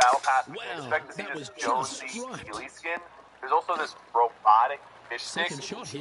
battle pass, we can expect to see this Jonesy Steely skin. There's also this robotic fish stick.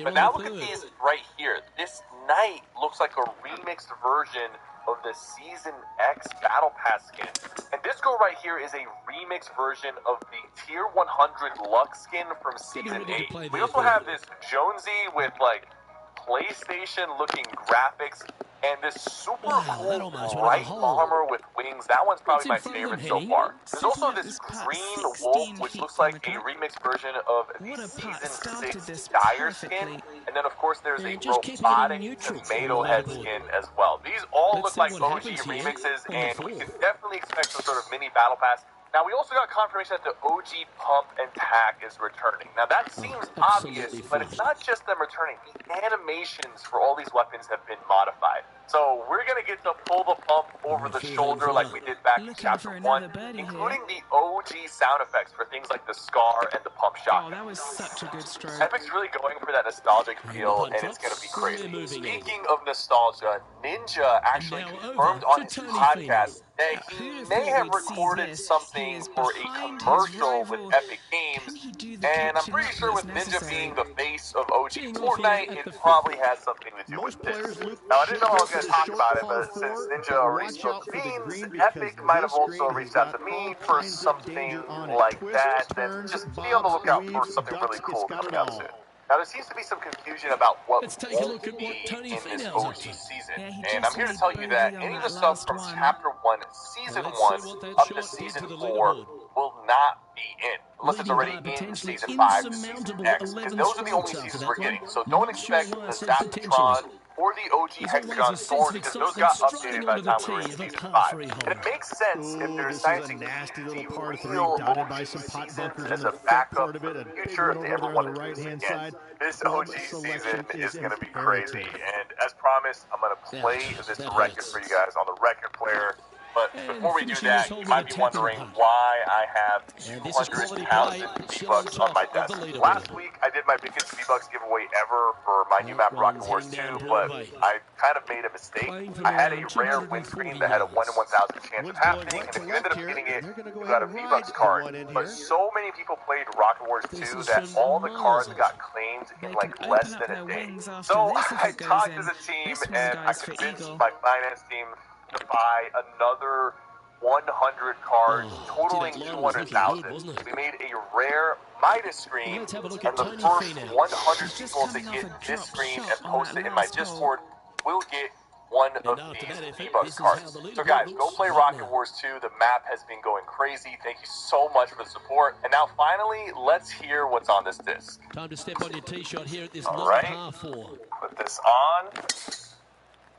But now look at these right here. This knight looks like a remixed version of the Season X Battle Pass skin. And this girl right here is a remixed version of the Tier 100 Lux skin from Season 8. We also have this Jonesy with like PlayStation looking graphics and this super cool bright armor with wings. That one's probably my favorite so far. There's also this green wolf, which looks like a remixed version of the Season 6 Dire skin. And then, of course, there's a robotic tomato head skin as well. These all look like OG remixes, and we can definitely expect some sort of mini battle pass. Now, we also got confirmation that the OG Pump and Tack is returning. Now, that seems obvious, but it's not just them returning. The animations for all these weapons have been modified. So, we're going to get to pull the pump over the shoulder like we did back in Chapter 1, including the OG sound effects for things like the Scar and the Pump Shotgun. Oh, that was such a good stroke. Epic's really going for that nostalgic feel, and it's going to be crazy. Speaking of nostalgia, Ninja actually confirmed on his podcast that he may have recorded something for a commercial with Epic Games, and I'm pretty sure with Ninja being the face of OG Fortnite, it probably has something to do with this. Now, I didn't know I was going to talk about it, but since Ninja already spilled the beans, Epic might have also reached out to me for something like that, then just be on the lookout for something really cool coming out soon. Now, there seems to be some confusion about what won't be in this OG season, and I'm here to tell you that any of the stuff from Chapter 1, Season 1, up to Season 4 will not be in, unless it's already in Season 5 to Season X, because those are the only seasons we're getting. So don't expect the Zapatron or the OG Hexagon Sword, because those got updated by the time we were in Season 5. And it makes sense if they're deciding to keep the real OG season as a backup for the future if they ever want to do this again. This OG season is going to be crazy. And as promised, I'm going to play this record for you guys on the record player. But before we do that, you might be wondering why I have 200,000 V-Bucks on my desk. Last week, I did my biggest V-Bucks giveaway ever for my new map, Rocket Wars 2, but I kind of made a mistake. I had a rare windscreen that had a 1 in 1,000 chance of happening, and if you ended up getting it, you got a V-Bucks card. But so many people played Rocket Wars 2 that all the cards got claimed in like less than a day. So I talked as a team, and I convinced my finance team to buy another 100 cards, totaling 200,000. We made a rare Midas screen, and the first 100 people to get this screen and post it in my Discord will get one of these V-Bucks cards. So guys, go play Rocket Wars 2. The map has been going crazy. Thank you so much for the support. And now finally, let's hear what's on this disc. Time to step on your tee shot here at this par 4. Put this on.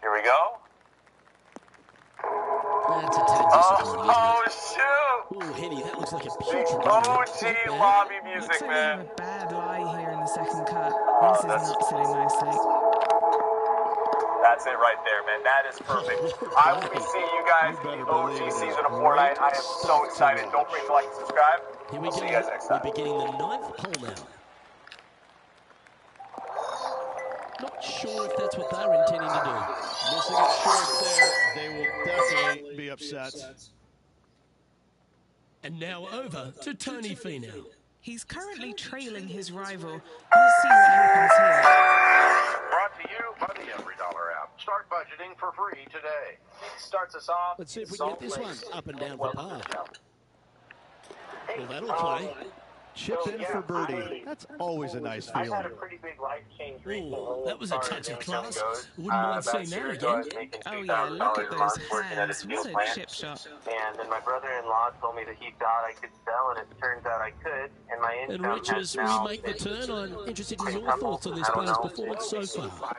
Here we go. Oh, shoot! Oh, Henny, that looks like a putrid OG lobby music, man. A bad lie here in the second cut. This is not sitting nicely. That's it right there, man. That is perfect. I will be seeing you guys in the OG season of Fortnite. I am so excited. Don't forget to like and subscribe. We'll see you guys next time. We're beginning the 9th hole now. Not sure if that's what they're intending to do. Missing it short there, they will definitely be upset. And now over to Tony Finau. He's currently trailing his rival. We'll see what happens here. Brought to you by the Every Dollar app. Start budgeting for free today. It starts us off. Let's see if we can get this one up and down for par. Well, that'll play. Chip in for birdie. That's always a nice feeling. I had a pretty big life change recently. That was a touch of class. Wouldn't mind seeing that again. Oh yeah, look at those hands. What a chip shot. And then my brother-in-law told me that he thought I could sell, and it turns out I could. And my income Rich, as we make the turn, I'm interested in your thoughts on this player's performance so far.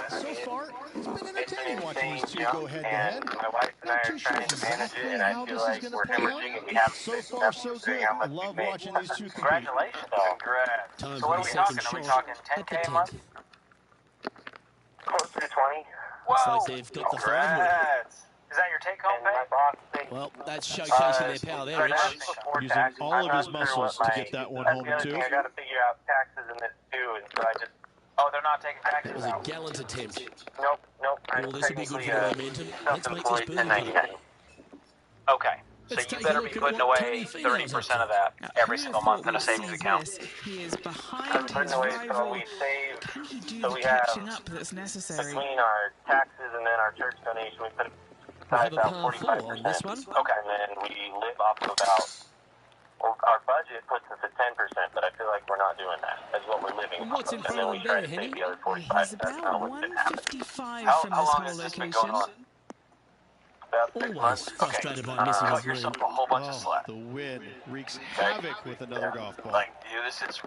So far, it's been entertaining watching these two go head-to-head. My wife and I are trying to manage it, and I feel like we're hemorrhaging, and we have so far, so good. I love watching these two compete. Congratulations. Congrats. So what are we talking? Are we talking 10K a month? Close to 20. Looks like they've got the firewood. Is that your take-home pay? Well, that's showcasing their power there, Rich. Using all of his muscles to get that one home, too. I got to figure out taxes in this, too, and so I just... Oh, they're not taking taxes. That was a gallant attempt. Nope. Well, this will be good for the momentum. Let's make this birdie. Okay. So you better be putting away 30% of that every single month in a savings account. He is behind his rival. Can he do the catching up that's necessary? Between our taxes and then our church donation, we put We'll have a about par 4 on this 45%. one. Okay. And then we live off of about, well, our budget puts us at 10%, but I feel like we're not doing that. That's what we're living And off what's of. in And front then of we him try there, to Henny? save the other 45%. He's about 155 from How this long whole has this been location. going on? About 6 Always months. frustrated by missing Cut his green. yourself a whole bunch of slack. The wind wreaks havoc with another golf ball. Like, dude, this is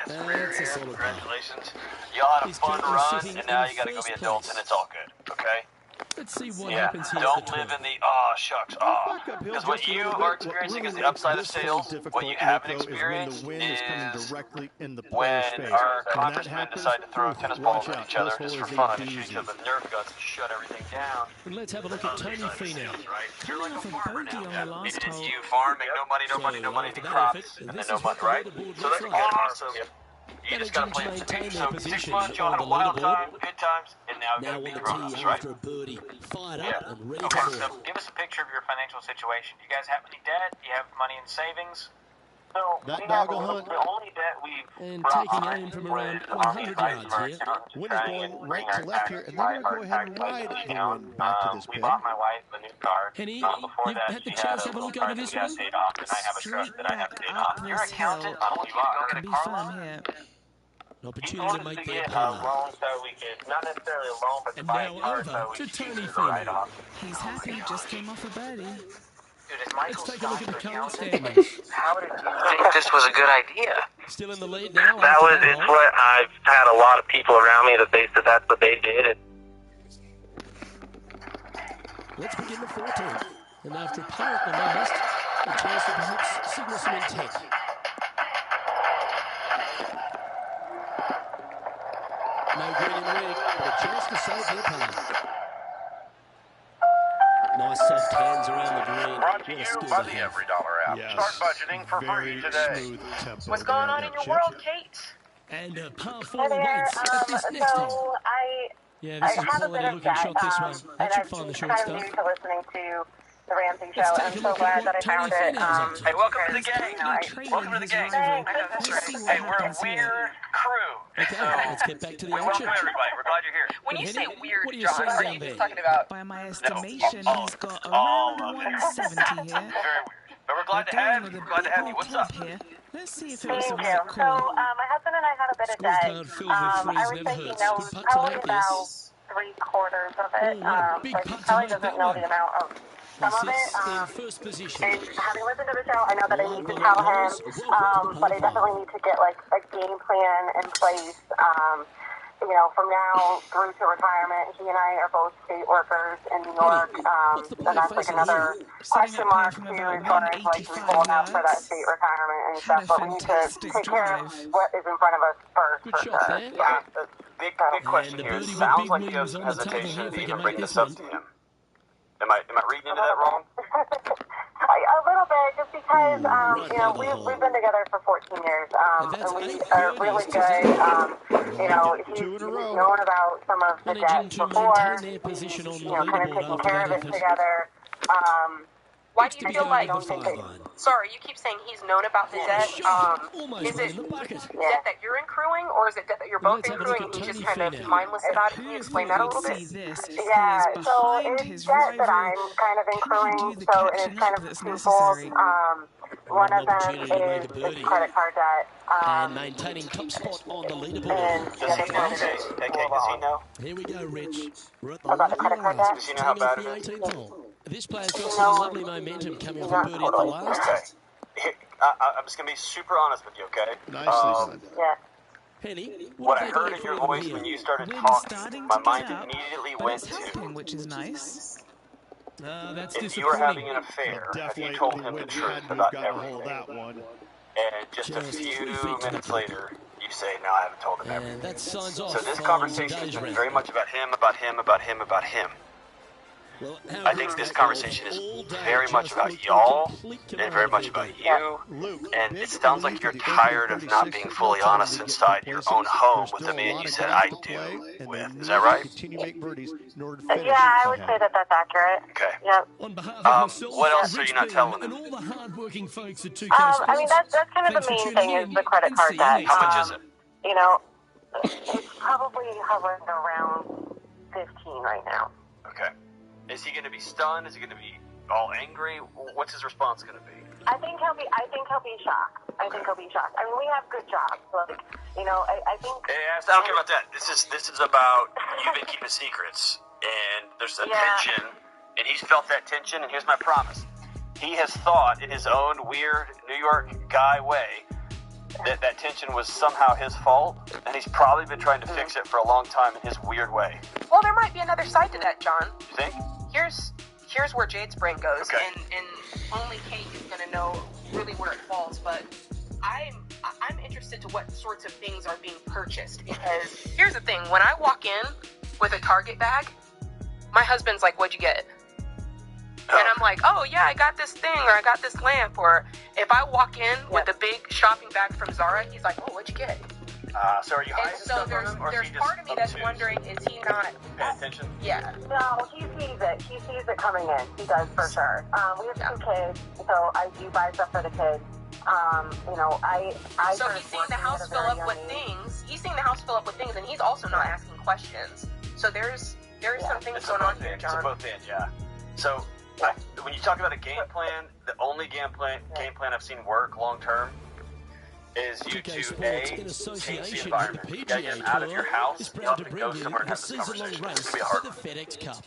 That's a solid par. Congratulations. Y'all had a He's fun currently run, sitting and now in you got to go be first adults, place. and it's all good, okay? Let's see what Yeah, happens here. don't live in the, oh, shucks, oh. Because what you are experiencing is the upside of sales. What you haven't experienced is when our congressmen decide to throw tennis balls at each other just for fun and shoot each other with Nerf guns and shut everything down. And let's have a look at Tony Finau. Coming off a bogey on the last It is hole. you farm, make no money, no money, no money, after no that crops, effort, and then this no is money, what the right? leaderboard So looks that's like. awesome. You just got to play Managing to it. maintain So their 6 position months, you on had a the wild leaderboard. time, good times, and now Now got on big the problems, tee right? after a birdie. Fired up Yeah. and ready Okay, to so roll. give us a picture of your financial situation. Do you guys have any debt? Do you have money in savings? So That we dog have will hunt. the only debt we've And brought taking on aim from was around on 100 the yards advice here. of our accountant to Wind is try going and right bring to our left here, and they're taxes going to go ahead and by ride the account. wind back to this We pin. bought my wife a new car. Henny, Before you've that, had the she had chance a to have a little look car over that this we got one? paid off, and I have a truck Straight that I have back paid up off. You're an this hill. accountant. I told you to go get Can a be car firm loan. here. An He opportunity told to us make to their get a par. loan so we could, not necessarily a loan, but to And buy now a car over so we to could Tony use it to write Finau. off. He's happy, just came off a birdie. Dude, is Let's Michael take a look at the Scott your current accountant? standings. How did you think this was a good idea? Still in the lead now. That after was, that it's hole. what I've had a lot of people around me that they said that's what they did. And Let's begin the 14th. And after a par at the last, a chance to perhaps signal some intent. No green in the rig, but a chance to save their par. Nice soft hands around the green. brought What to a you skill by to the have. EveryDollar app. Yes. Start budgeting for Very free today. smooth tempo. What's going there on that in your chip. world, Kate? And a par 4 Hi there. waits at this next hole. So Yeah, I this is a have a bit quality of looking debt, shot, this one. and That should I'm find the kind short of stuff. new to listening to the Ramsey show, Let's and take I'm a so look glad at that I what Tony found it. Finau's up to. Hey, welcome to the He's gang. currently Welcome to trailing the his gang. rival. That's Let's right. see what Hey, we're a happens here. weird crew. Okay, So, let's get back to the we welcome action. everybody. We're glad you're here. When And you Henny, say weird, what are you John, saying are down you there? just talking about? By my estimation, he's got all around of it. 170 here. Very weird. But we're glad We're to have going you. with a Glad to bit have you. more What's up? club here. Let's see if it was the Thank you. right So, call. my husband and I had a bit of debt. Scorecard filled with I threes would never say he hurts. knows Good putt to probably make about this. 3/4 of it, Oh, what a big but he putt to probably make doesn't that know one. the amount of He some of it. sits in first position. And having listened to the show, I know that I Love need the to long tell him, holes. Welcome to the but I par definitely five. need to get like a game plan in place. From now through to retirement. He and I are both state workers in New York, what's the and player that's like facing another here? Setting question up mark here from too, about as far as like 185 going out for that yards. state retirement and Had stuff. a But we need to fantastic take care of drive. what is in front of us first. Good for shot sure. there. Yeah. Big And question the here. It birdie with sounds big like win you have was some on the table hesitation here if to they even can bring make this this up one. to him. Am I reading into that wrong? A little bit, just because right by the hole. we've been together for 14 years, And that's and we 8 are birdies really to good. zero. He's 2 in a row. known about some of the Managing debt to before. maintain their position on the Kind of leaderboard taking after care that of it effort. together. Why Looks do to you be feel going like? to the 5 iron. Sorry, you keep saying he's known about the What a debt. shot! Almost Is went it in the bucket. debt that you're accruing, or is it debt that you're Well, both let's have a look accruing at and he's just Tony kind of Finau. mindless about it? Can you Who explain thought that a we'd little see bit? this? He Yeah, is so behind it's his debt that rival. I'm kind of Can he accruing, do the so it is catching kind up of that's twofold. necessary? One of them opportunity to make a is birdie. credit card debt. And maintaining top spot on the And leaderboard. the other one is Does he know? Here we go, Rich. We're at the about the lucky credit card last, debt? Does he know how teeing off bad the it is? 18th hole. This player's got No, some lovely momentum coming off a not birdie at the totally. last. Okay. I'm just going to be super honest with you, okay? Nicely done. Yeah. Penny, What I have they heard got in for your you voice here? when you started Wind talking, starting my to mind get up, immediately but went it's to helping, which is nice. That's if you were having disappointing. an affair, have Definitely you told the him the wind truth had to have about gotten a hold of everything? that one. And just a Just 3 few feet to the minutes cup. later, you say, no, I haven't told him And everything. that signs off So this on conversation has today's been round. very much about him, about him, about him, about him. I think this conversation is very much about y'all and very much about you. And it sounds like you're tired of not being fully honest inside your own home with the man you said I do with. Is that right? Yeah, I would say that that's accurate. Okay. Yep. On behalf of myself, What else are you not Rich telling and them? all the hard-working folks at 2K I mean, Sports, that's kind of thanks the for main tuning thing is in the credit and card see you debt. next How much time. is it? You know, it's probably hovering around 15 right now. Okay. Is he going to be stunned? Is he going to be all angry? What's his response going to be? I think he'll be shocked. I think he'll be shocked. I mean, we have good jobs. Like, you know, I think. Hey, I don't care about that. This is about you've been keeping secrets, and there's a tension, and he's felt that tension. And here's my promise: he has thought in his own weird New York guy way that tension was somehow his fault, and he's probably been trying to fix it for a long time in his weird way. Well, there might be another side to that, John. You think? Here's where Jade's brain goes, Okay. and only Kate is going to know really where it falls. But I'm interested to what sorts of things are being purchased, because here's the thing: when I walk in with a Target bag, my husband's like, "What'd you get?" And I'm like, "Oh yeah, I got this thing, or I got this lamp." Or if I walk in with a big shopping bag from Zara, he's like, "Oh, what'd you get?" So are you hiding And so stuff from him, or is there's he just part of me that's obtuse? wondering, is he not? Paying attention? Yeah. No, he sees it. He sees it coming in. He does for sure. We have 2 kids, so I do buy stuff for the kids. You know, I So he's seeing the house fill up with things. He's seeing the house fill up with things, and he's also not asking questions. So there's some things going on here, John. It's both ends, yeah. So when you talk about a game plan, the only game plan I've seen work long term is you 2K to Sports, A, in change the association with environment. the You gotta get him out of your PGA house. is You proud have to to go bring somewhere you and the have this season-long conversation. race It's gonna be for hard. the FedEx Cup.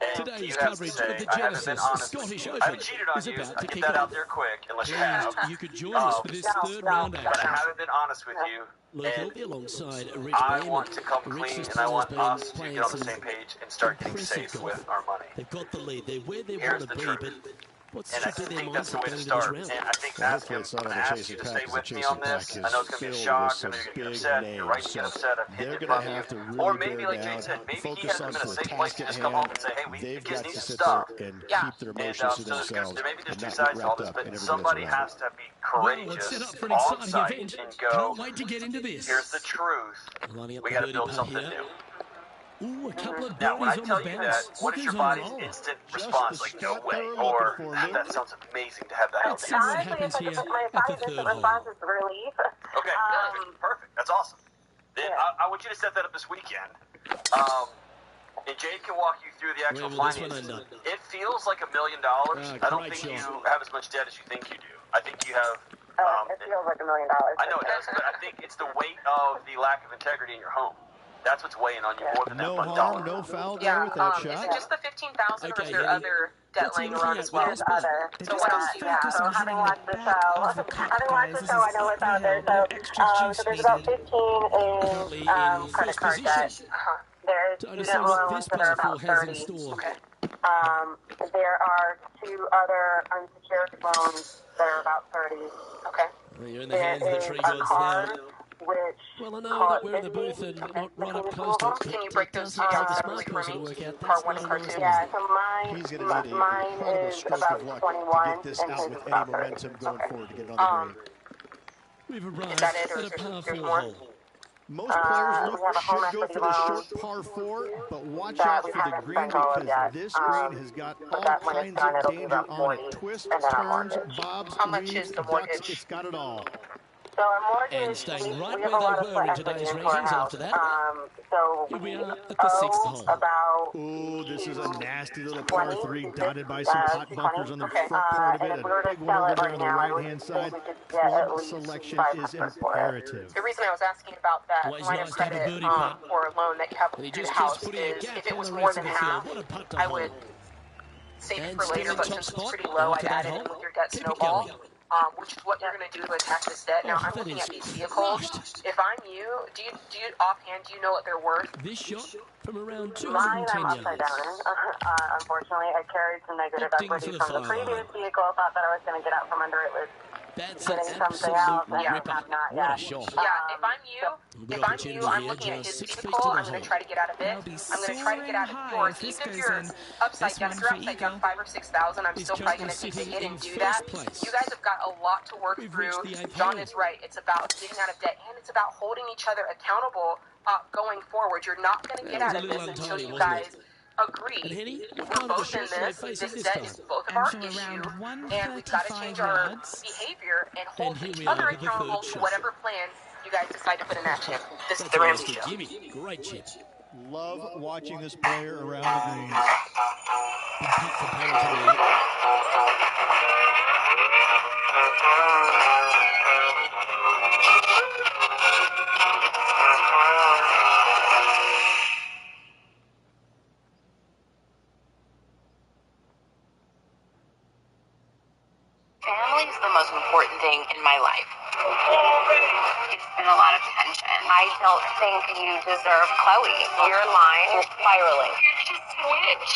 And Today's you have to coverage say, of the I haven't been Genesis honest with Scottish you. I Open haven't cheated on is you. about I to get kick that off. out there quick, unless you Pleased have. you could join us for this third round But I action. haven't been honest with you. Luke And Hilby alongside Rich I Brayman. want to come Rich clean, this and I has want been us to playing get on the some same page and start getting impressive safe golf. with our money. They've got the lead. They're where they Here's want to the be, truth. but what's And I should be their think that's the mindset way to going into this start. round? And I think ask him, I'm going to ask you to stay with me on this. I know it's going to be a shock. I know you're going to get upset. You're right to get upset. I've hidden it from you. Or maybe, like Jade said, maybe he has them in a safe place to just come home and say, hey, the kids need some stuff. Yeah. And so maybe there's two sides to all this, but somebody has to be courageous set up for an on exciting site event. and go, Can't wait to get into this. here's the truth. Lining up We the got to birdie build putt something here. new. Ooh, a couple of Now, when I birdies tell on the you bounce. that, what is your Lookers on a body's roll. instant response? Like, no way. Or, that sounds amazing to have that out Let's see there. what Honestly, happens it's here like my at the body's third instant hole. response is relief. Okay, perfect. That's awesome. Then I want you to set that up this weekend. And Jade can walk you through the actual Where will this one finances. end up? It feels like $1 million. I don't great think shot. you have as much debt as you think you do. I think you have. It feels like $1 million. I know it does, but I think it's the weight of the lack of integrity in your home. That's what's weighing on you more than No that harm, $1. no foul there with that Is shot. it just the 15,000, or Okay, is there yeah, other debt what's he laying looking around at as well? with There's other. So what else do you have? So having watched the show, of the cup, having watched guys. the show, I know what's out there. So, so there's about 15 Currently in in credit first card debt. position. There's To understand student what loans this that are platform about has in 30. store. Okay. There are 2 other unsecured loans that are about 30. Okay. Well, you're in the There hands of the is tree a gods card now. which Well, I know call that it we're in the 50. booth and not right up Between the close to it. two Can you but break it those does two allow down the for me smart for person to me? work out. Part That's one not and a part nice two. line. Yeah, so He's going to need an mine incredible is stroke about of luck 21 to get this and out his with is any about 30. momentum going forward to get it on the green. We've Is arrived that it, or at is a par there's 4 more? hole. Most players We have a home should go equity for the loan short par 4, but watch that out we for the haven't green spent all of because yet. this green has got But all that when it's kinds done, of it'll be danger about on 40, it. Twists, and then our turns, mortgage. bobs, How much weaves, is the ducks, mortgage? it's got it all. So our mortgage, And staying right we have where a lot they of were in equity today's into our rankings house. after that. So Here we we are at the 6th owe hole. about Ooh, this is a nasty little 20, par 3 dotted by some pot 20. bunkers on the Okay. front part of And it. if we were A to big one sell over it there right on the now, I would right-hand think side. we could get at Club least selection 500 is for it. imperative. The reason I was asking about that Always line nice of to have a credit birdie putt. or a loan that you have And he through the just house keeps putting a is gap if it on was the more rest than of the field. half, What a putt to I hold. would save it And for still later, in but top since it's spot pretty low, after I'd that add it hole. in with your debt Keep it snowball, going. which is what you're going to do to attack this debt. Now, Oh, I'm that looking is at these vehicles. crushed. If I'm you, do you offhand, do you know what they're worth? This shot from around Mine, 210 I'm upside down yards. in. Unfortunately, I carried some negative Opting equity for the from the fire previous line. vehicle. Thought that I was going to get out from under it with That's getting an something absolute else and ripper. have not What a yet. shot. Yeah, if I'm you, I'm looking at his vehicle. I'm going to try to get out of it. That'll be I'm going to try to get out of soaring yours. high if this Even if goes you're in. upside This down, one if you're for upside down Eagle 5,000 or 6,000, I'm is still probably currently going to take the sitting hit in and do first that. place. You guys have got a lot to work We've through. reached the 8th John hole. is right. It's about getting out of debt, and it's about holding each other accountable going forward. You're not going to get That was out a of little this until untidy, you wasn't it? guys agree. And Henny, We're kind of a both in short straight this. facing This this debt time. is both of And our from issue, around and we've got to 135 change our yards. behavior and hold And here each we other are with the accountable third to shot. whatever plan you guys decide to put in action. This is That's the a Ramsey nice Show. Jimmy. Great chip. Love watching this player around the greens. Big putt for Pennington there. Family is the most important thing in my life. It's been a lot of tension. I don't think you deserve Chloe. Your line is spiraling. You're just a witch.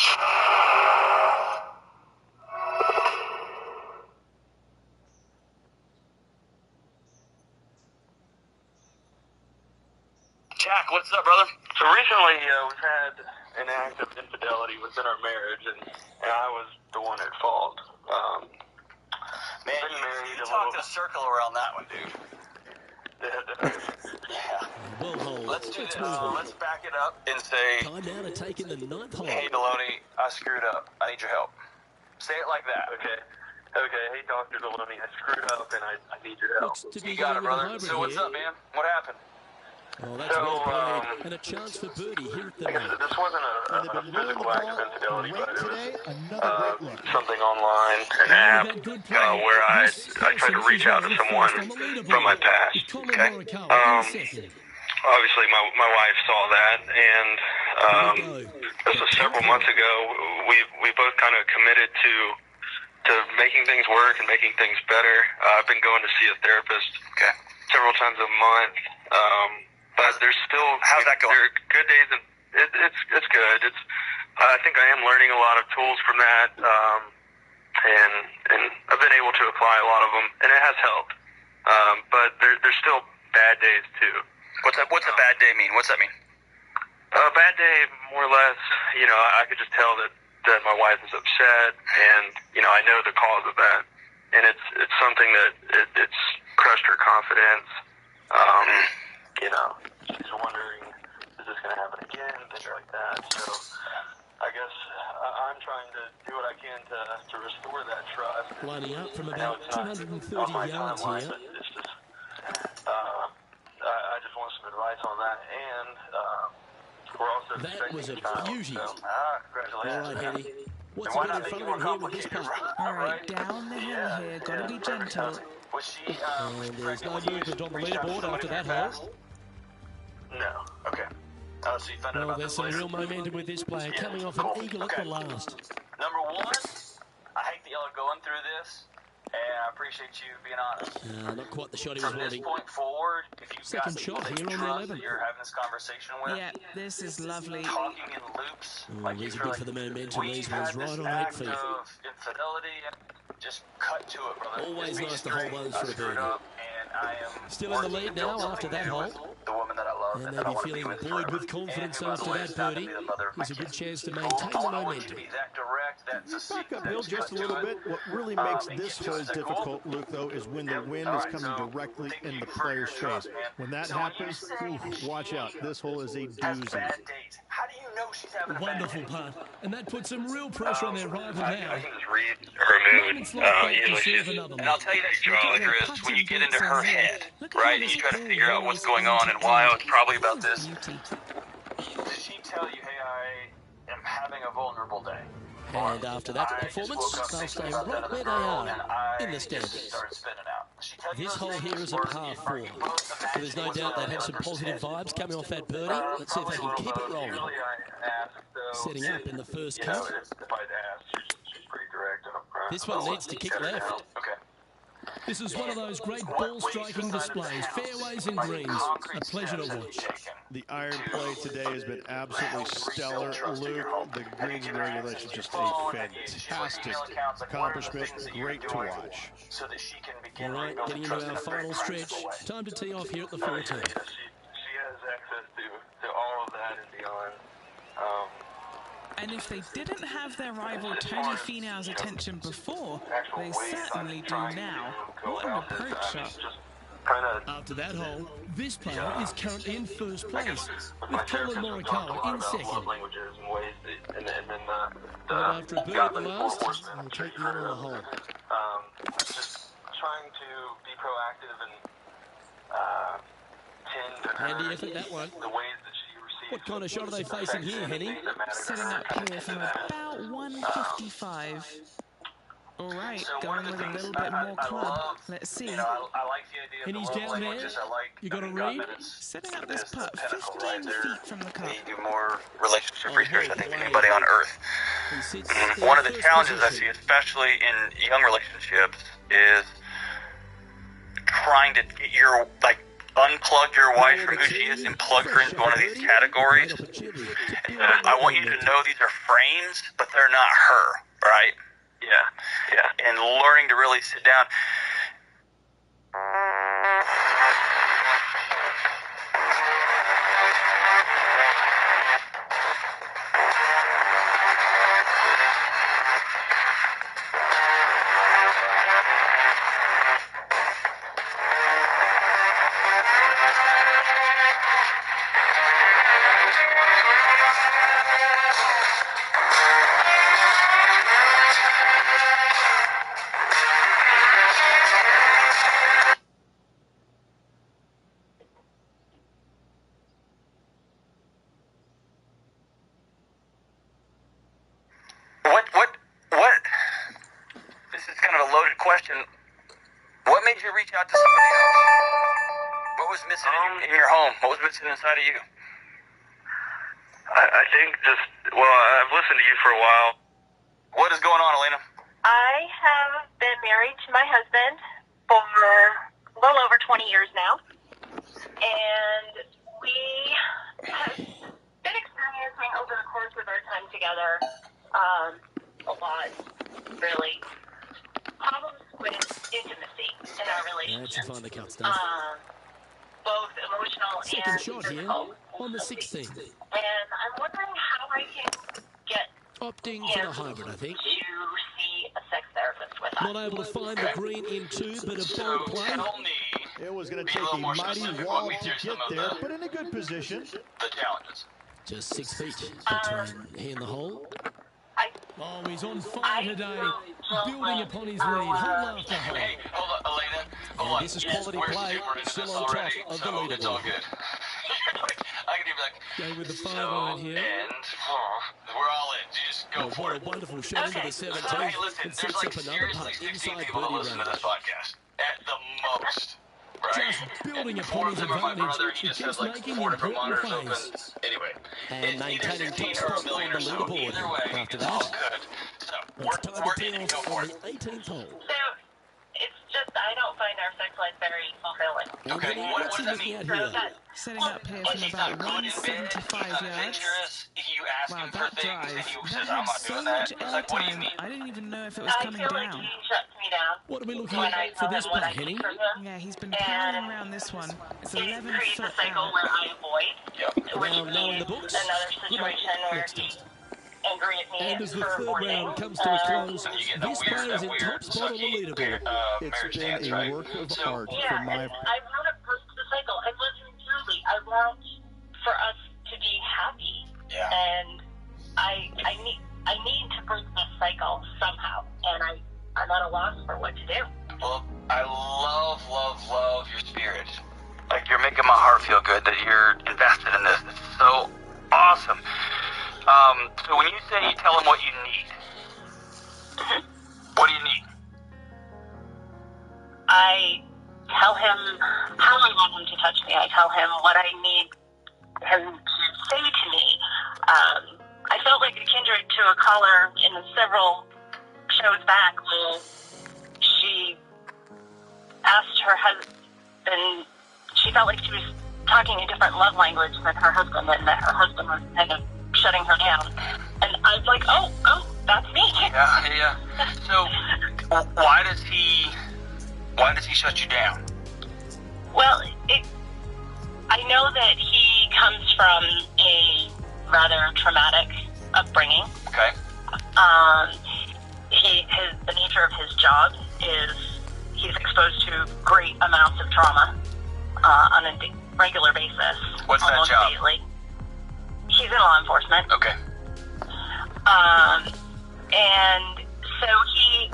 Jack, what's up, brother? So recently, we've had an act of infidelity within our marriage, and I was the one at fault. Man, you talked in a circle around that one, dude. Yeah. Well, hold. Let's do this. Move on. Let's back it up and say, Time now to take in the 9th hole. hey, Deloney, I screwed up. I need your help. Say it like that. Okay. Hey, Dr. Deloney, I screwed up, and I need your help. Looks to be You got it, going with a brother. hybrid So what's here. up, man? What happened? Oh, that's well played. And a chance for birdie here at the I guess ninth. this wasn't And they've a been rolling the physical act of ball infidelity, great but it was today. Another great look. something online, an Well, app, we've had good play. where I This tried to person reach is out to running someone first on the leaderboard. from my past. With Colin Okay. Morikawa in second. Obviously, my wife saw that, and Here we go. this was several months ago. We both kind of committed to making things work and making things better. I've been going to see a therapist several times a month, but there's still how's that going? There are good days, and it's good. I think I am learning a lot of tools from that, and I've been able to apply a lot of them, and it has helped. But there's still bad days too. What's a bad day mean? What's that mean? A bad day, more or less, I could just tell that my wife is upset, and I know the cause of that, and it's something that it's crushed her confidence. She's wondering, is this going to happen again? Things like that. So I guess I'm trying to do what I can to restore that trust. Lining up from I know about it's not 230 on my yards timeline, here. but it's just I just want some advice on that, and we're also That was a expecting child, beauty. so, congratulations. All right, Henny. What's And he why got not in make front it of more him here with this complicated, putt? All right, down the hill here. Got to be gentle. Was she And there's no movement on the leaderboard after that hole. No. Okay. So you found out Well, about there's this some later? real momentum with this player coming off an eagle at the last. Number one, I hate that y'all are going through this, and I appreciate you being honest. Not quite the shot he was From this wanting. point forward, if you've Second got people shot that here you on the trust 11th. that you're having this conversation with, Yeah, this is lovely. talking in loops, like These you are feel good for the momentum. we've These had ones right this on 8 act feet. of infidelity, just cut to it, brother. Always Just be nice to hold straight. those I for a screwed birdie. up, and I am Still in the working lead to build now after something that new hole. with the woman that I love And and they'll that I be want to be feeling with buoyed forever. with confidence And who, by the after way, that is not gonna birdie. be the mother of my There's a good kids. chance to I maintain the want you to momentum. be that direct, that Back succinct, uphill that just a cut little to bit. it. What really makes And this get to it. hole Is that cool? difficult, Luke, though, is when the Yep. wind All is right, coming so directly thank in you the for your player's trust, face. man. When that So when you happens, say that watch out. she This hole is a has doozy. bad days, how do you know she's having a bad Wonderful day? putt. And that puts some real pressure on their rival I now. can just read her mood. Moments like that Usually deserve she's, another and I'll one. tell you that, Look at Charlie, her Chris, when you putting get into beats her us here. head, Look at how right, and this you try to ball figure out what's going rolls on and into why, end. oh, it's probably about This this. is beauty. Does she tell you, hey, I am having a vulnerable day? And after that I just performance, woke up they'll thinking stay about that right other where they girl, and are I in the just standings. started spinning out. Does she tell you This those hole things, here is a or par are 4. you both So there's imagining no what's doubt going they'd on have some in the positive other person's vibes coming off that birdie. head? Let's see if they Probably a can little keep it both. rolling. Usually I ask, though, Setting up in the first you know, cut. if I'd ask, she's pretty direct and upfront. This one needs to kick Shut her left. down. Okay. This is one of those great ball-striking displays, fairways and greens. A pleasure to watch. The iron play today has been absolutely stellar. Luke, the greens and the regulation, just a fantastic accomplishment. Great to watch. All right, getting into our final stretch. Time to tee off here at the 14. She has access to all of that and beyond. And if they didn't have their rival Tony Finau's attention before, they certainly do now. What an approach shot. After that hole, this player is currently in first place, with Colin Morikawa in second. And after a birdie at the last, he'll take the honor of the hole. Just trying to be proactive and tend to Handy effort, that one. the ways that she receives. What kind of shot are they facing here, Henny? Setting up here from about 155. All right, going with a little bit more club. Let's see. I like the idea of Henny's the down there. languages. You got a read? Setting up this putt 15 feet from the cup. Do more relationship research, I think, than anybody on earth. He sits One of the in challenges I first see, especially in young relationships, is trying to get your, unplug your wife from who she is and plug her into one of these categories. I want you to know these are frames, but they're not her, right? Yeah. And learning to really sit down. What? This is kind of a loaded question. What made you reach out to somebody else? What was missing in your home? What was missing inside of you? I think I've listened to you for a while. What is going on, Elena? I have been married to my husband for a little over 20 years now, and we have been experiencing over the course of our time together a lot, really, problems with intimacy in our relationship. Find the cut stuff. Both emotional Second and shot here physical. on the 16th. And I'm wondering how I can get Opting for the hybrid, I think. to see a sex therapist with us. Not able to find the green in two, but a bold play. It was going to take a mighty wall to get there, but in a good position. The challenges. Just 6 feet between he and the hole. Oh, he's on fire today, building upon his lead, hole after hole. Hey, hold on, Elena. Hold on. This is quality play, still on top of the leaderboard. It's all good. I can be like, Going with the 5 iron here. And we're all in. Just go for What it. a wonderful shot into the 17th. Hey, listen, And there's sets like up another seriously putt 16 inside people that birdie listen to range. this podcast. At the most. Right? Just building And 4 upon of his them are my advantage. brother. He He just keeps has like making 4 different important monitors open. plays. Anyway. And It's either maintaining 16 top or a spot million on or the so. leaderboard. Either way, After it's that, all good. So, it's time we're to in. tee Go off for on it. the 18th hole. So, it's just I don't find our sex life very fulfilling. Okay, Henny, what what's does he that looking mean? at So here? that, Setting up here from He's about not good in bed. He's 175 not yards. adventurous. You ask Wow, him for that things drive, and he that says, I'm had not so doing much that. It's like, what do you airtime. mean? I didn't even know if it was I coming feel like down. he shuts me down What are we looking when I at for tell this him what putt, I Henny? need from him. Yeah, he's been pounding around this one. It's It 11 creates foot a cycle out. where I avoid, which Now, knowing means the books, another good luck. situation where Next he's test. angry at me And as the for third avoiding. round comes to a close, And you get this player is in top spot on the leaderboard. It's marriage been dance, a right? work of So, art Yeah, for my and I want to break the cycle. I love you truly. I want for us to be happy, Yeah. and I need to break this cycle somehow, and I'm at a loss for what to do. Well, I love your spirit. Like, you're making my heart feel good that you're invested in this. It's so awesome. So when you say you tell him what you need, what do you need? I tell him how I want him to touch me. I tell him what I need him to say to me. I felt like a kindred to a caller in several shows back where she asked her husband, she felt like she was talking a different love language than her husband, and that her husband was kind of shutting her down. And I was like, oh, that's me. Yeah. So, why does he shut you down? Well, I know that he comes from a rather traumatic upbringing. Okay. The nature of his job is he's exposed to great amounts of trauma on a regular basis. What's that almost job? Daily. He's in law enforcement. Okay. And so he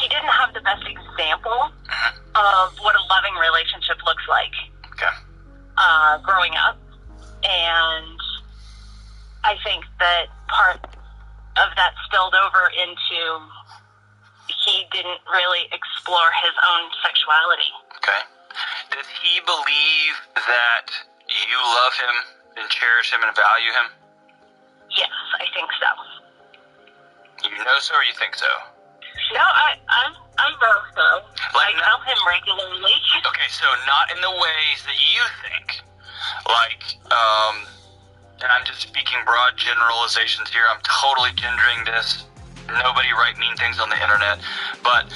didn't have the best example of what a loving relationship looks like. Okay. Growing up. And I think that part of that spilled over into he didn't really explore his own sexuality. Okay. Does he believe that you love him and cherish him and value him? Yes, I think so. You know so, or you think so? No, I know so. I tell him regularly. Okay, so not in the ways that you think. Like, and I'm just speaking broad generalizations here. I'm totally gendering this. Nobody write mean things on the internet. But,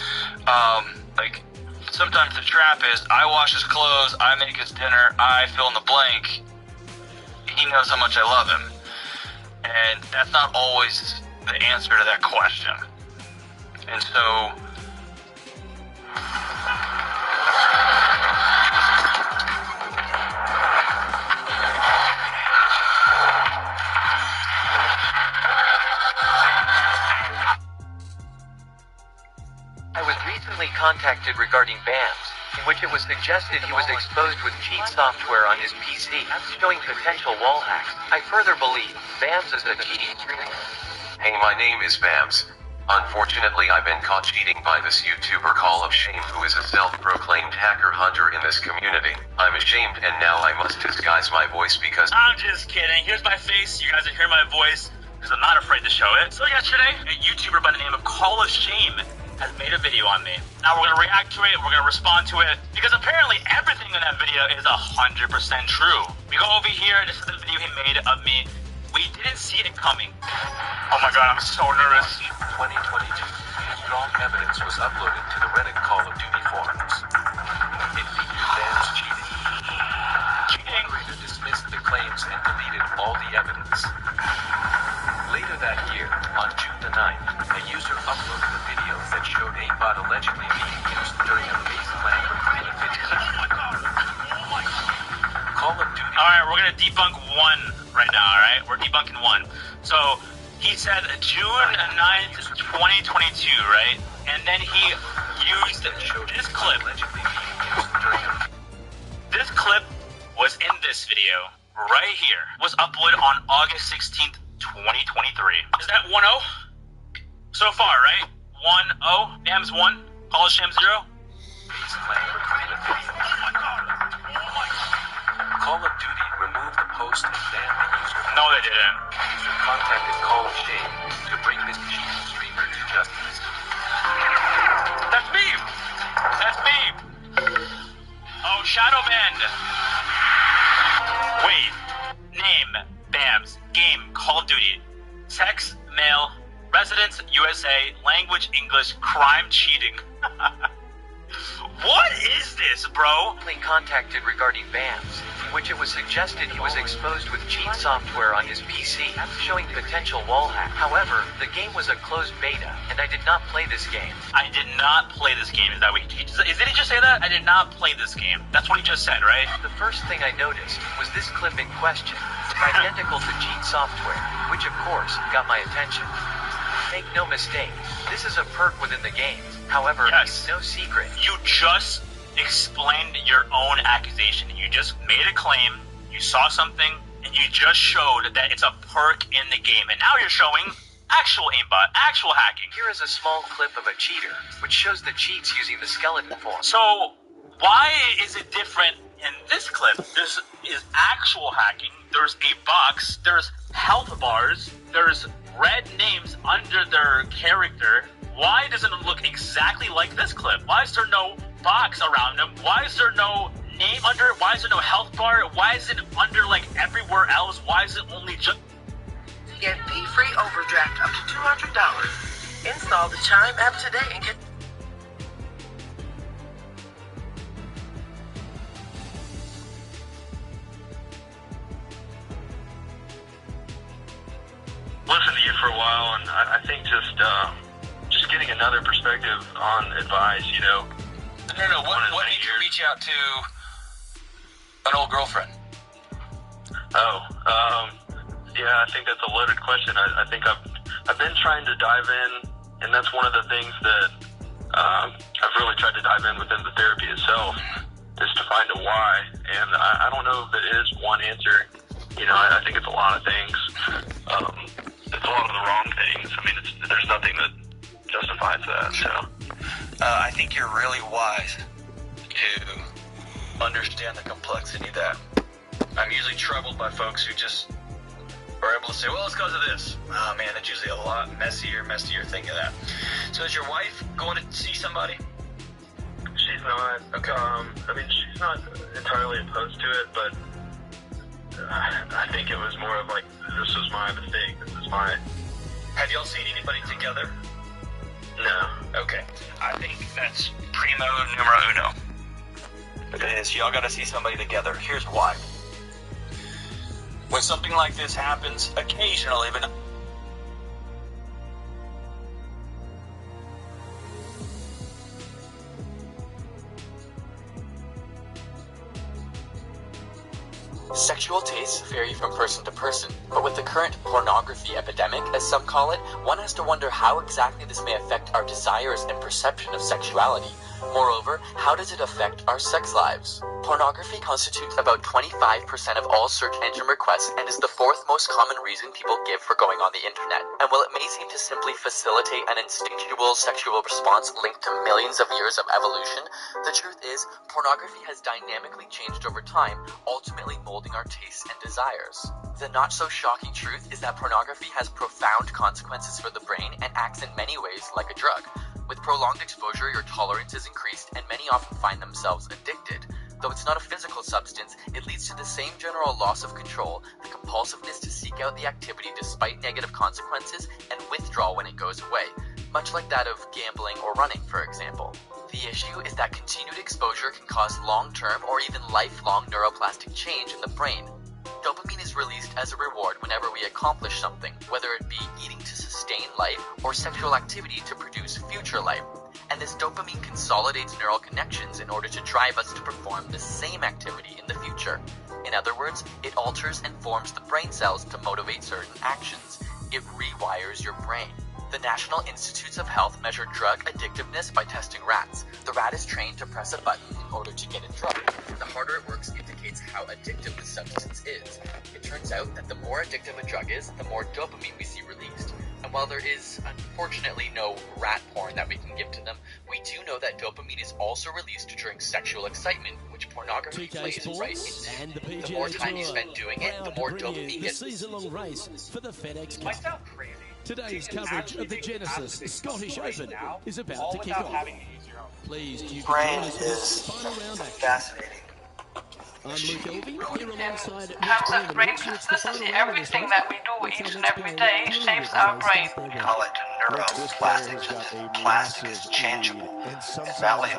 like, sometimes the trap is I wash his clothes, I make his dinner, I fill in the blank. He knows how much I love him. And that's not always the answer to that question. And so... I was recently contacted regarding BAMS, in which it was suggested he was exposed with cheat software on his PC, showing potential wall hacks. I further believe BAMS is a cheating streamer. Hey, my name is BAMS. Unfortunately, I've been caught cheating by this YouTuber Call of Shame, who is a self-proclaimed hacker hunter in this community. I'm ashamed, and now I must disguise my voice because... I'm just kidding. Here's my face. You guys will hear my voice, because I'm not afraid to show it. So yesterday, a YouTuber by the name of Call of Shame has made a video on me. Now we're going to react to it, we're going to respond to it, because apparently everything in that video is 100% true. We go over here, this is the video he made of me. We didn't see it coming. Oh my god, I'm so nervous. 2022, strong evidence was uploaded to the Reddit Call of Duty forums. It featured BAMS cheating. The operator dismissed the claims and deleted all the evidence. Later that year, on June the 9th, a user uploaded a video that showed a bot allegedly being used during a baseline video. Call of Duty. Alright, we're going to debunk one right now, alright? We're debunking one. So, he said June 9th, 2022, right? And then he used this clip. This clip was in this video, right here. Was uploaded on August 16th, 2023. Is that 1-0? So far, right? 1-0. BAMS 1. Call of Shame 0. Call of Duty removed the post and banned the user. No, they didn't. The user contacted Call of Shame to bring this cheating streamer to justice. That's me! That's me! Oh, Shadow Band! Wait. Name, BAMS, game, Call of Duty. Sex, male, residence, USA, language, English, crime, cheating. What is this, bro? Contacted regarding BAMS, in which it was suggested he was exposed with cheat software on his PC, showing potential wall hack. However, the game was a closed beta, and I did not play this game. I did not play this game. Is that what he just, did he just say that? I did not play this game. That's what he just said, right? The first thing I noticed was this clip in question, identical to cheat software, which of course got my attention. Make no mistake, this is a perk within the game. However, it's no secret. You just explained your own accusation. You just made a claim, you saw something, and you just showed that it's a perk in the game. And now you're showing actual aimbot, actual hacking. Here is a small clip of a cheater, which shows the cheats using the skeleton form. So, why is it different in this clip? This is actual hacking, there's a box, there's health bars, there's red names under their character. Why doesn't it look exactly like this clip? Why is there no box around him? Why is there no name under it? Why is there no health bar? Why is it under like everywhere else? Why is it only just... Get fee-free overdraft up to $200. Install the Chime app today and get... Listened to you for a while, and I think just getting another perspective on advice, you know. No. What made you reach out to an old girlfriend? Yeah, I think that's a loaded question. I think I've been trying to dive in, and that's one of the things that I've really tried to dive in within the therapy itself, is to find a why. And I don't know if it is one answer. You know, I think it's a lot of things. It's a lot of the wrong things. I mean, there's nothing that justifies that. So I think you're really wise to understand the complexity that I'm usually troubled by folks who just are able to say, well, it's because of this. Oh, man, that's usually a lot messier thing of that. So is your wife going to see somebody? she's not. Okay. I mean, she's not entirely opposed to it, but I think it was more of like, this was my mistake. This is my... Have y'all seen anybody together? No. Okay. I think that's primo numero uno. Okay, so y'all gotta see somebody together. Here's why. When something like this happens, occasionally, but Sexual tastes vary from person to person, but with the current pornography epidemic, as some call it, one has to wonder how exactly this may affect our desires and perception of sexuality. Moreover, how does it affect our sex lives? Pornography constitutes about 25% of all search engine requests and is the fourth most common reason people give for going on the internet. And while it may seem to simply facilitate an instinctual sexual response linked to millions of years of evolution, the truth is, pornography has dynamically changed over time, ultimately molding our tastes and desires. The not-so-shocking truth is that pornography has profound consequences for the brain and acts in many ways like a drug. With prolonged exposure, your tolerance is increased, and many often find themselves addicted. Though it's not a physical substance, it leads to the same general loss of control, the compulsiveness to seek out the activity despite negative consequences, and withdrawal when it goes away, much like that of gambling or running, for example. The issue is that continued exposure can cause long-term or even lifelong neuroplastic change in the brain. Dopamine is released as a reward whenever we accomplish something, whether it be eating to sustain life or sexual activity to produce future life. And this dopamine consolidates neural connections in order to drive us to perform the same activity in the future. In other words, it alters and forms the brain cells to motivate certain actions. It rewires your brain. The National Institutes of Health measure drug addictiveness by testing rats. The rat is trained to press a button in order to get a drug. The harder it works indicates how addictive the substance is. It turns out that the more addictive a drug is, the more dopamine we see released. And while there is, unfortunately, no rat porn that we can give to them, we do know that dopamine is also released during sexual excitement, which pornography plays right into. And the The more time you spend doing it, the more dopamine the gets. season-long race for the FedEx I Cup. sound crazy. Today's coverage of the Genesis Scottish Open is about to kick without off. having to use your own. Pleased you Brain can join us for this is final round action. fascinating. I'm Luke Elvey, here alongside In terms of brain plasticity, everything that we do each and every day shapes our brain. Call it neuroplastics, plastic is changeable. And valley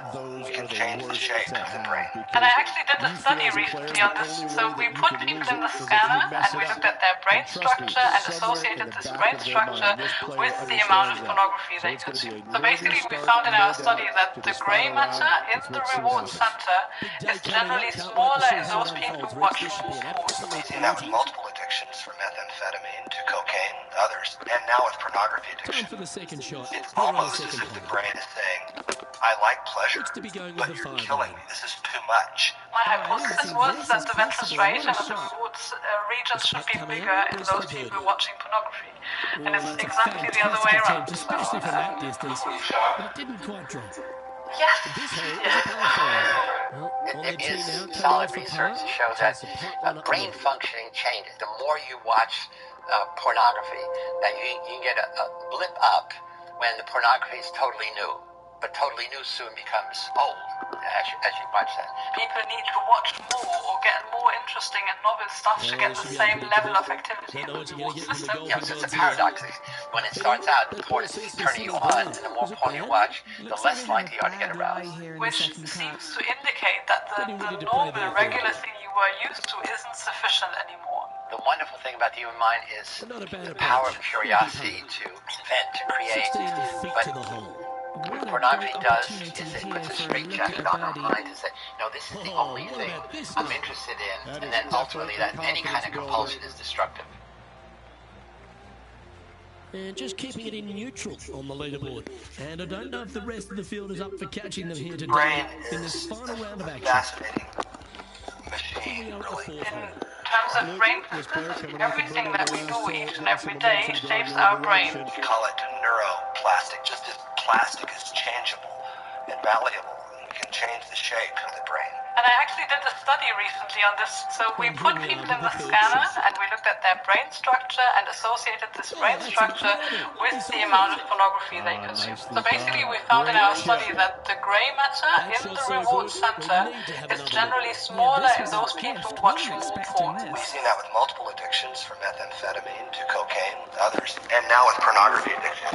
can change the shape of the brain. And I actually did a study recently on this. So we put people in the scanner and we looked at their brain structure and associated this brain structure with the amount of pornography they consume. So basically we found in our study that the gray matter in the reward center is generally smaller in those people who watch more sports. Amazing that with multiple addictions from methamphetamine to cocaine and others, and now with pornography Time addiction, for the second shot. it's Here on the almost as second if the half. brain is saying, I like pleasure, Looks to be going with but the you're fire killing line. me. This is too much. My hypothesis was that the ventral striation and the reward regions should be bigger in those people watching pornography. And it's That's a exactly the other way fantastic around. attempt, especially from that distance. But it didn't quite drop. Yes. This hole is a par five. Well, on the tee now, Solid for research par. shows Takes that the putt one up the brain middle. functioning changes. The more you watch pornography, that you can get a blip up when the pornography is totally new. But totally new soon becomes old, as you might say. People need to watch more or get more interesting and novel stuff to get the same level of activity in the reward system. Yeah, so it's a paradox. When it starts out, the porn is turning you on, and the more porn you watch, the less likely you are to get aroused. Which seems to indicate that the normal, regular thing you were used to isn't sufficient anymore. The wonderful thing about the human mind is the power of curiosity to invent, to create. But what pornography does is it puts a straitjacket on our mind to say, no, this is the only thing I'm interested in, and then ultimately that any kind of compulsion is destructive. And just keeping it in neutral on the leaderboard. And I don't know if the rest of the field is up for catching them here today in this final round of action. Fascinating machine, really. In terms of brain plasticity, everything that we do each and every day shapes our brain. We call it neuroplastic, just as plastic is changeable and malleable. We can change the shape of the brain. And I actually did a study recently on this. So we put people in the scanner and we looked at their brain structure and associated this brain structure with the amount of pornography they consume. So basically we found in our study that the gray matter in the reward center is generally smaller in those people who watch more porn. We've seen that with multiple addictions, from methamphetamine to cocaine, others, and now with pornography addiction.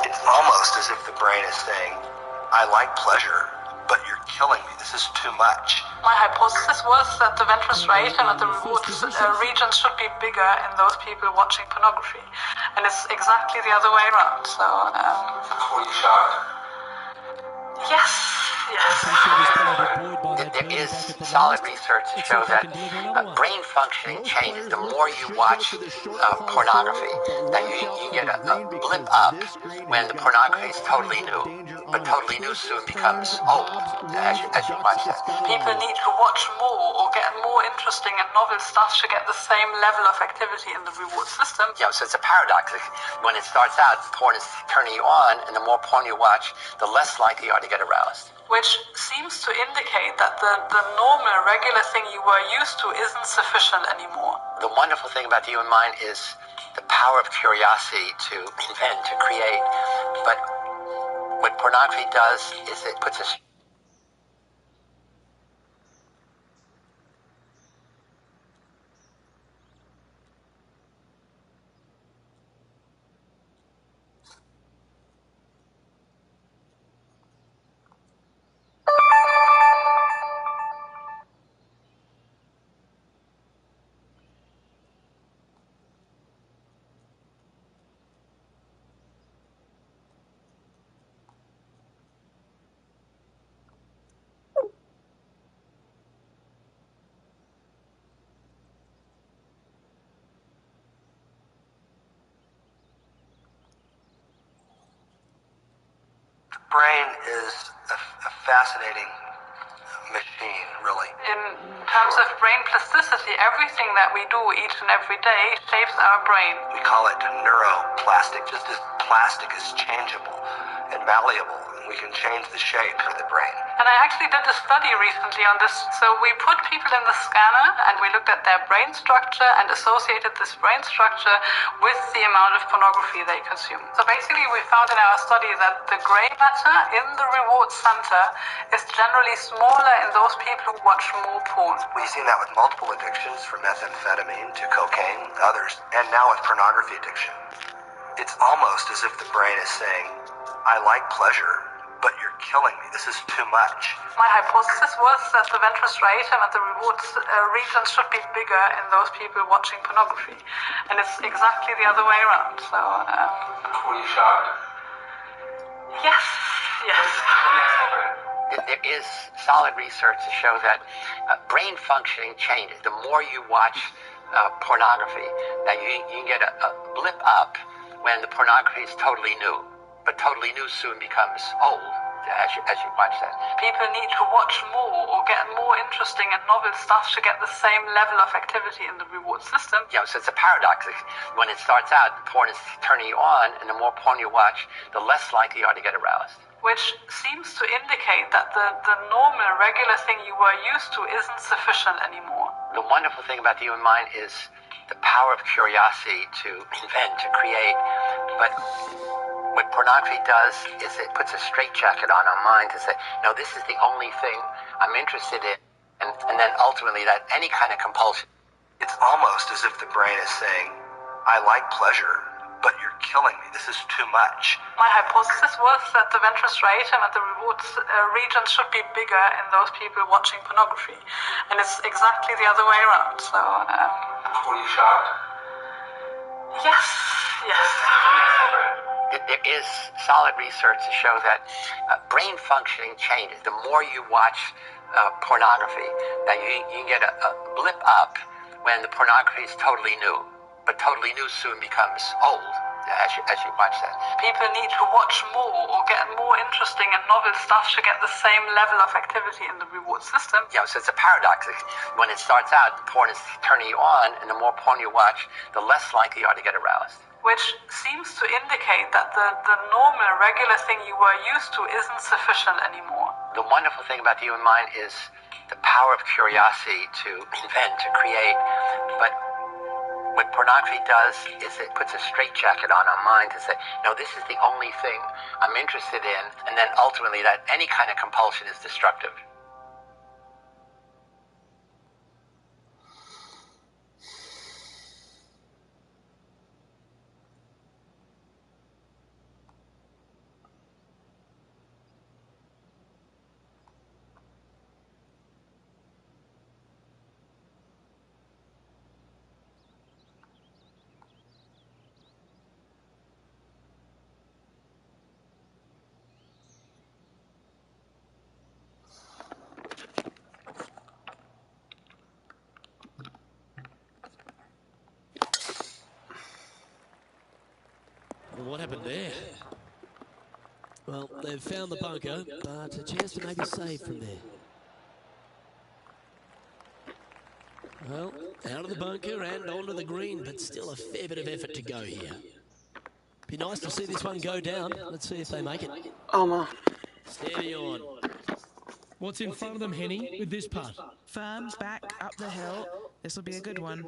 It's almost as if the brain is saying, I like pleasure, but you're killing me. This is too much. My hypothesis was that the ventral striatum and the reward region should be bigger in those people watching pornography. And it's exactly the other way around. So, Were you shocked? Yes. There is solid research to show that brain functioning changes. The more you watch pornography, then you get a blip up when the pornography is totally new. But totally new soon becomes old, as you might say. People need to watch more or get more interesting and novel stuff to get the same level of activity in the reward system. Yeah, so it's a paradox. When it starts out, porn is turning you on, and the more porn you watch, the less likely you are to get aroused. Which seems to indicate that the normal, regular thing you were used to isn't sufficient anymore. The wonderful thing about the human mind is the power of curiosity to invent, to create. But what pornography does is it puts a brain is a fascinating machine, really. In terms of brain plasticity, everything that we do each and every day shapes our brain. We call it neuroplastic, just as plastic is changeable and malleable, and we can change the shape of the brain. And I actually did a study recently on this. So we put people in the scanner and we looked at their brain structure and associated this brain structure with the amount of pornography they consume. So basically we found in our study that the gray matter in the reward center is generally smaller in those people who watch more porn. We've seen that with multiple addictions, from methamphetamine to cocaine, others, and now with pornography addiction. It's almost as if the brain is saying, I like pleasure, but you're killing me. This is too much. My hypothesis was that the ventral striatum and the reward region should be bigger in those people watching pornography. And it's exactly the other way around. So, Were you shocked? Yes. There is solid research to show that brain functioning changes. The more you watch pornography, that you can get a blip up when the pornography is totally new. But totally new soon becomes old, as you might say. People need to watch more or get more interesting and novel stuff to get the same level of activity in the reward system. Yeah, so it's a paradox. When it starts out, porn is turning you on, and the more porn you watch, the less likely you are to get aroused. Which seems to indicate that the normal, regular thing you were used to isn't sufficient anymore. The wonderful thing about the human mind is the power of curiosity to invent, to create. But What pornography does is it puts a straitjacket on our mind to say, no, this is the only thing I'm interested in. And then ultimately that any kind of compulsion. It's almost as if the brain is saying, I like pleasure, but you're killing me. This is too much. My hypothesis was that the ventral striatum and the reward regions should be bigger in those people watching pornography. And it's exactly the other way around. So, Were you shocked? yes. There is solid research to show that brain functioning changes. The more you watch pornography, that you can get a blip up when the pornography is totally new. But totally new soon becomes old as you watch that. People need to watch more or get more interesting and novel stuff to get the same level of activity in the reward system. Yeah, so it's a paradox. When it starts out, porn is turning you on, and the more porn you watch, the less likely you are to get aroused. Which seems to indicate that the normal, regular thing you were used to isn't sufficient anymore. The wonderful thing about the human mind is the power of curiosity to invent, to create. But what pornography does is it puts a straitjacket on our mind to say, no, this is the only thing I'm interested in. And then ultimately that any kind of compulsion is destructive. Well, what happened there? Well, they've found the bunker, but a chance to make a save from there. Well, out of the bunker and onto the green, but still a fair bit of effort to go here. Be nice to see this one go down. Let's see if they make it. Alma. Steady on. What's in front of them, Henny, with this putt? Firm, back, up the hill. This will be a good one.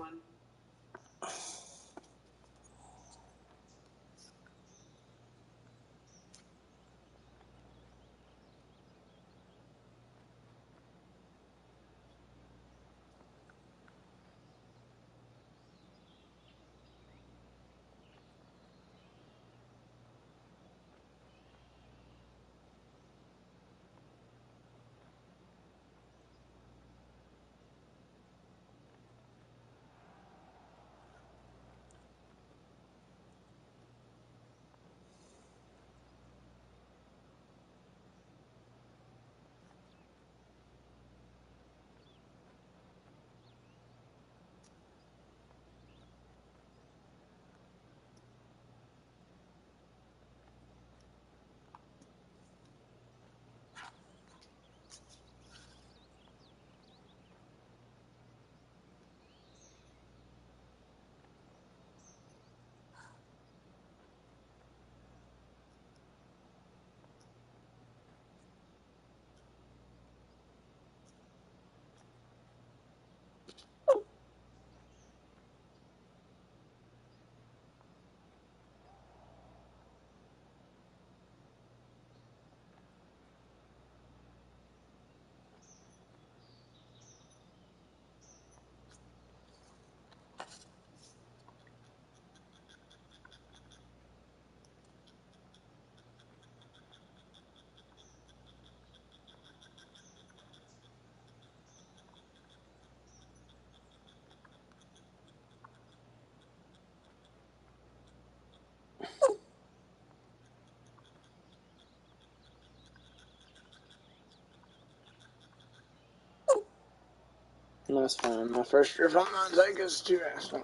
That's fine. My first trip on Mount is 2 Aspen.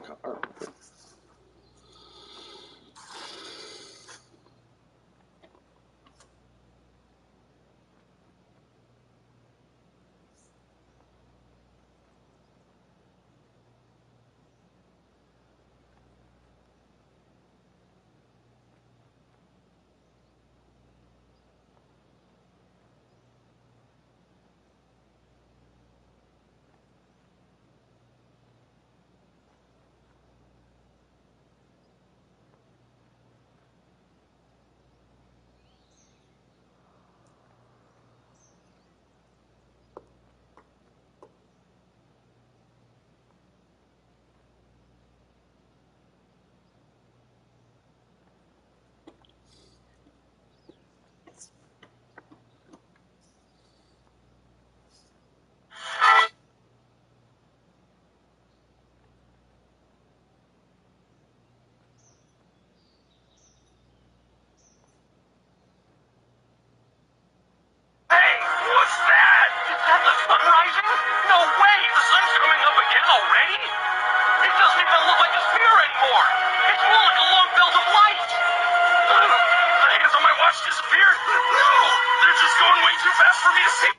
too fast for me to see.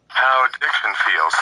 How addiction feels.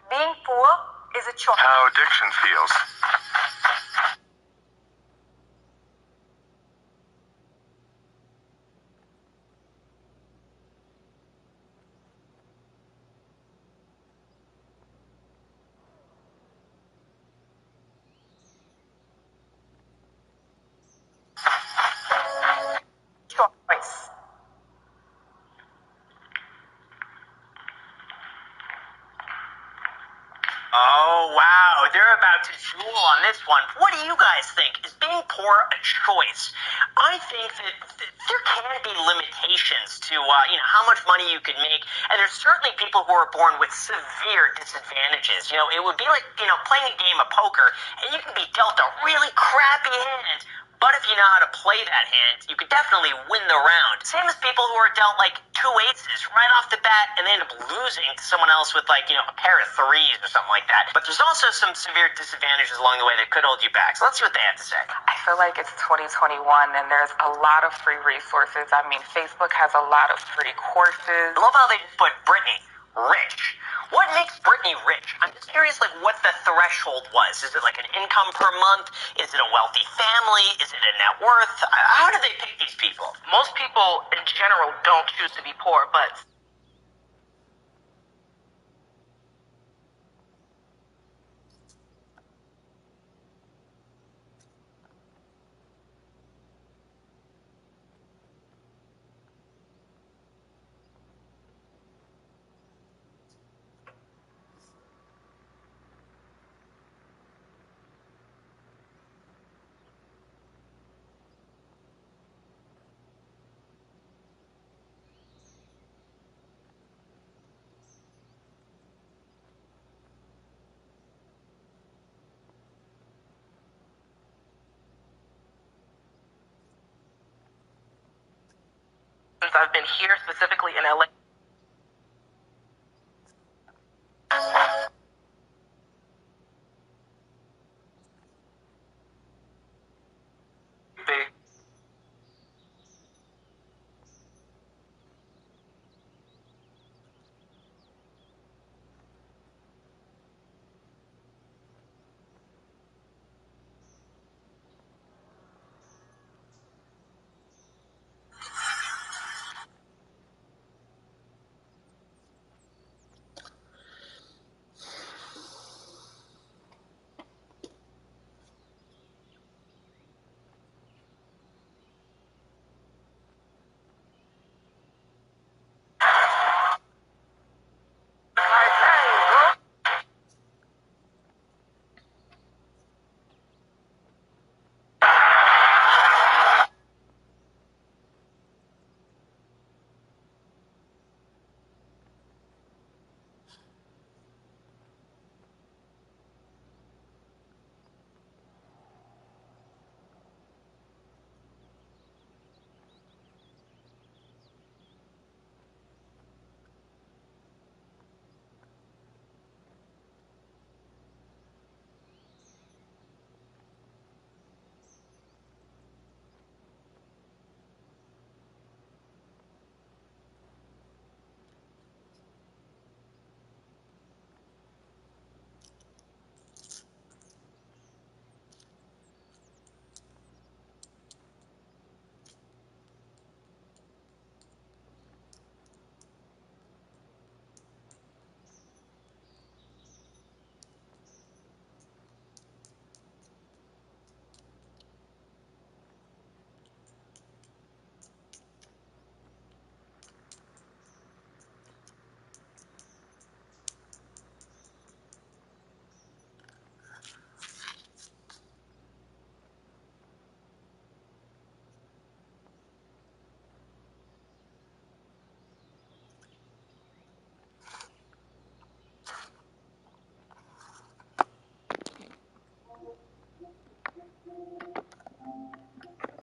Being poor is a choice. How addiction feels. Choice. Oh, wow. They're about to jewel on this one. What do you guys think? Is being poor a choice? I think that there can be limitations to, how much money you can make. And there's certainly people who are born with severe disadvantages. It would be like, playing a game of poker, and you can be dealt a really crappy hand. But if you know how to play that hand, you could definitely win the round. Same as people who are dealt like 2 aces right off the bat and they end up losing to someone else with like, a pair of 3s or something like that. But there's also some severe disadvantages along the way that could hold you back. So let's see what they have to say. I feel like it's 2021 and there's a lot of free resources. I mean, Facebook has a lot of free courses. I love how they just put Brittany rich. What makes Brittany rich? I'm just curious, what the threshold was. Is it like an income per month? Is it a wealthy family? Is it a net worth? How do they pick these people? Most people in general don't choose to be poor, but since I've been here, specifically in LA.